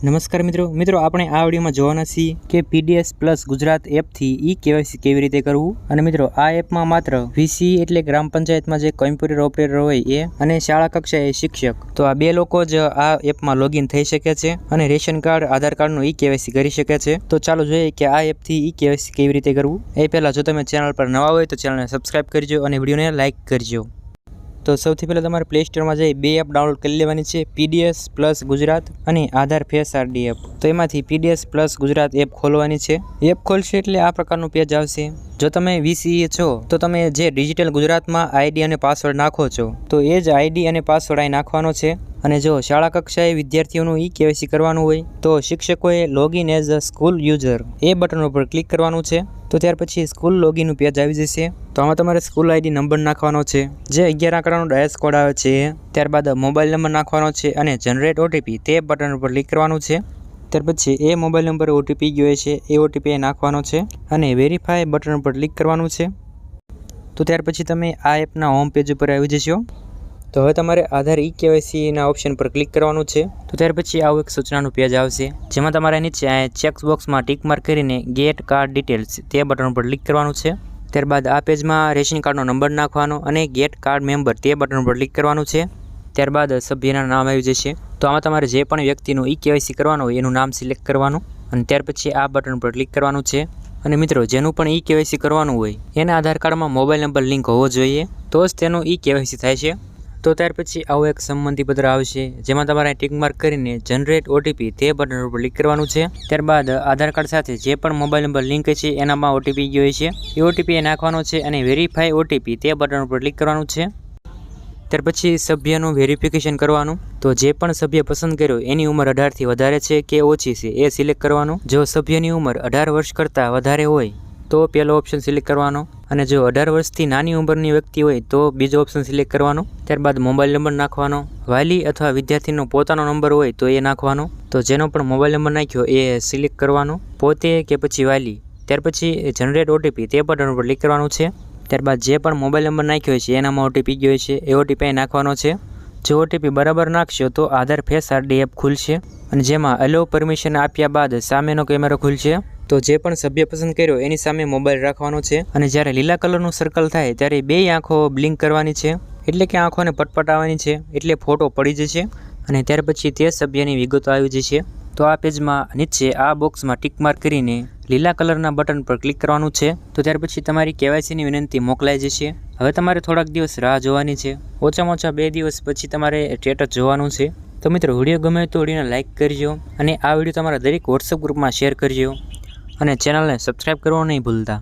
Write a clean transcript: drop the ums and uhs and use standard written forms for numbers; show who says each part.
Speaker 1: નમસ્કાર મિત્રો આપણે આ વિડીયોમાં જોવાના છીએ કે PDS plus Gujarat એપથી e KYC કેવી રીતે કરવું। અને મિત્રો આ એપમાં માત્ર વીસી એટલે ગ્રામ પંચાયતમાં જે કમ્પ્યુટર ઓપરેટર હોય એ અને શાળા કક્ષાએ શિક્ષક તો આ બે લોકો જ આ એપમાં લોગિન થઈ શકે છે અને રેશન કાર્ડ આધાર કાર્ડનું ઈ કેવાયસી કરી શકે છે। તો ચાલો જોઈએ કે આ એપથી ઈ કેવાયસી કેવી રીતે કરવું। એ પહેલાં જો તમે ચેનલ પર નવા હોય તો ચેનલને સબસ્ક્રાઇબ કરજો અને વિડીયોને લાઇક કરજો। તો સૌથી પહેલાં તમારે પ્લે સ્ટોરમાં જઈ બે એપ ડાઉનલોડ કરી લેવાની છે, પીડીએસ પ્લસ ગુજરાત અને આધાર ફેસ આરડી એપ। તો એમાંથી પીડીએસ પ્લસ ગુજરાત એપ ખોલવાની છે। એપ ખોલશે એટલે આ પ્રકારનું પેજ આવશે। જો તમે વીસીએ છો તો તમે જે ડિજિટલ ગુજરાતમાં આઈડી અને પાસવર્ડ નાખો છો તો એ જ આઈડી અને પાસવર્ડ અહીં નાખવાનો છે। અને જો શાળા કક્ષાએ વિદ્યાર્થીઓનું ઈ કેવાયસી કરવાનું હોય તો શિક્ષકોએ login as a school user A button ઉપર ક્લિક કરવાનું છે। તો ત્યાર પછી સ્કૂલ લોગિનનું પેજ આવી જશે। તો આમાં તમારે સ્કૂલ આઈડી નંબર નાખવાનો છે, જે 11 આંકડાનો ડાયસ કોડ આવે છે। ત્યારબાદ મોબાઈલ નંબર નાખવાનો છે અને જનરેટ ઓટીપી તે બટન ઉપર ક્લિક કરવાનું છે। ત્યાર પછી એ મોબાઈલ નંબર ઓટીપી ગયો છે એ ઓટીપી નાખવાનો છે અને વેરીફાઈ બટન ઉપર ક્લિક કરવાનું છે। તો ત્યાર પછી તમે આ એપના હોમ પેજ ઉપર આવી જશો। તો હવે તમારે આધાર ઈ કેવાયસીના ઓપ્શન પર ક્લિક કરવાનું છે। તો ત્યાર પછી આવું એક સૂચનાનું પેજ આવશે, જેમાં તમારે નીચે ચેક બોક્સમાં ટીક માર્ક કરીને ગેટ કાર્ડ ડિટેલ્સ તે બટન પર ક્લિક કરવાનું છે। ત્યારબાદ આ પેજમાં રેશન કાર્ડનો નંબર નાખવાનો અને ગેટ કાર્ડ મેમ્બર તે બટન પર ક્લિક કરવાનું છે। ત્યારબાદ સભ્યના નામ આવી જશે। તો આમાં તમારે જે પણ વ્યક્તિનું ઈ કેવાયસી કરવાનું હોય એનું નામ સિલેક્ટ કરવાનું અને ત્યાર પછી આ બટન પર ક્લિક કરવાનું છે। અને મિત્રો જેનું પણ ઈ કેવાયસી કરવાનું હોય એના આધાર કાર્ડમાં મોબાઈલ નંબર લિંક હોવો જોઈએ, તો જ તેનું ઈ કેવાયસી થાય છે। તો ત્યાર પછી આવું એક સંબંધી પત્ર આવશે, જેમાં તમારે ટિક માર્ક કરીને જનરેટ ઓટીપી તે બટન ઉપર ક્લિક કરવાનું છે। ત્યારબાદ આધાર કાર્ડ સાથે જે પણ મોબાઈલ નંબર લિંક છે એનામાં ઓટીપી ગયો છે એ ઓટીપી નાખવાનો છે અને વેરીફાઈ ઓટીપી તે બટન ઉપર ક્લિક કરવાનું છે। ત્યાર પછી સભ્યનું વેરિફિકેશન કરવાનું। તો જે પણ સભ્ય પસંદ કર્યો એની ઉંમર 18થી વધારે છે કે ઓછી છે એ સિલેક્ટ કરવાનું। જો સભ્યની ઉંમર 18 વર્ષ કરતાં વધારે હોય તો પહેલો ઓપ્શન સિલેક્ટ કરવાનો અને જો 18 વર્ષથી નાની ઉંમરની વ્યક્તિ હોય તો બીજો ઓપ્શન સિલેક્ટ કરવાનો। ત્યારબાદ મોબાઈલ નંબર નાખવાનો, વાલી અથવા વિદ્યાર્થીનો પોતાનો નંબર હોય તો એ નાખવાનો। તો જેનો પણ મોબાઈલ નંબર નાખ્યો એ સિલેક્ટ કરવાનો, પોતે કે પછી વાલી। ત્યાર પછી જનરેટ ઓટીપી તે બટન ઉપર ક્લિક કરવાનું છે। ત્યારબાદ જે પણ મોબાઈલ નંબર નાખ્યો છે એનામાં ઓટીપી ગયો છે એ ઓટીપી નાખવાનો છે। જો ઓટીપી બરાબર નાખશો તો આધાર ફેસ આરડી એપ ખુલશે અને જેમાં અલો પરમિશન આપ્યા બાદ સામેનો કેમેરો ખુલશે। તો જે પણ સભ્ય પસંદ કર્યો એની સામે મોબાઈલ રાખવાનો છે અને જ્યારે લીલા કલરનું સર્કલ થાય ત્યારે બે આંખો બ્લિંક કરવાની છે, એટલે કે આંખોને પટપટાવવાની છે, એટલે ફોટો પડી જશે અને ત્યાર પછી તે સભ્યની વિગતો આવી જશે। તો આ પેજમાં નીચે આ બોક્સમાં ટિક માર્ક કરીને લીલા કલરના બટન પર ક્લિક કરવાનું છે। તો ત્યાર પછી તમારી કેવાયસીની વિનંતી મોકલાઈ જશે। હવે તમારે થોડાક દિવસ રાહ જોવાની છે, ઓછામાં ઓછા 2 દિવસ પછી તમારે સ્ટેટસ જોવાનું છે। તો મિત્રો વિડીયો ગમે તો વિડીયોને લાઇક કરજો અને આ વિડીયો તમારા દરેક વોટ્સઅપ ગ્રુપમાં શેર કરજો અને ચેનલને સબસ્ક્રાઈબ કરવાનું નહીં ભૂલતા।